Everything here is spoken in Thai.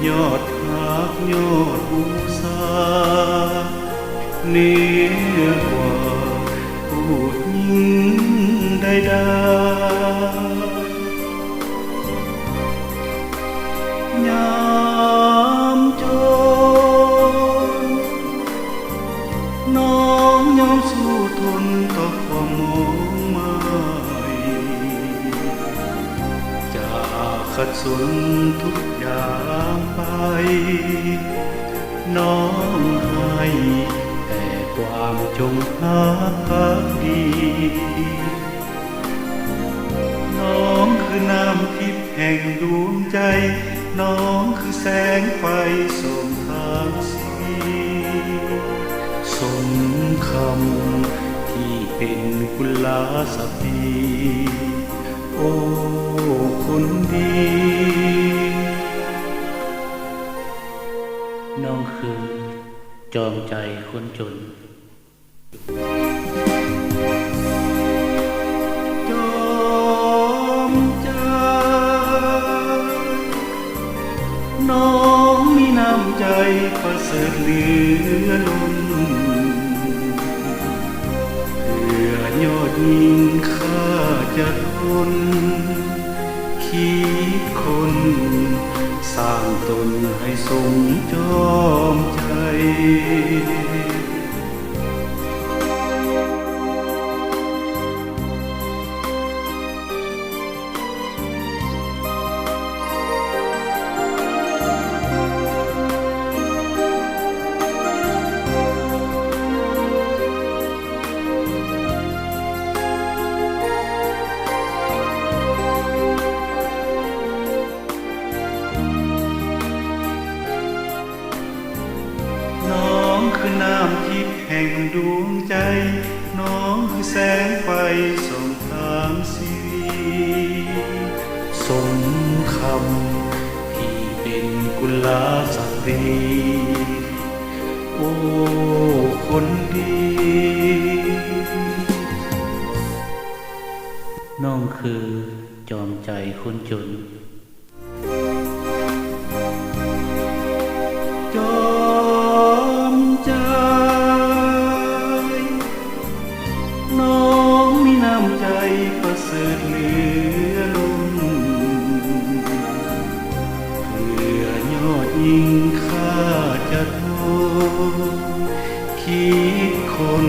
ยอดฮักยอดอุตสาห์เหนือกว่าผู้หญิงใดๆยามจนน้องยอมสู้ทนต่อความมองไม่จะขัดสนทุกอย่างไปน้องให้แต่ความจงรักภักดีน้องคือน้ำทิพย์แห่งดวงใจน้องคือแสงไฟส่องทางชีวิตสมคำที่เป็นกุลสตรีโอ้คนดีน้องคือจอมใจคนจนจอมใจน้องมีน้ำใจประเสริฐเหลือล้นเพื่อยอดยิ่งข้าจะทนคิดคนสร้างตนให้สมจอมใจคือน้ำทิพย์แห่งดวงใจน้องคือแสงไฟส่องทางชีวิตสมคำที่เป็นกุลสตรีโอ้คนดีน้องคือจอมใจคนจนจอมใจน้องมีน้ำใจประเสริฐเหลือล้นเพื่อยอดยิ่งข้าจะทนคิดคน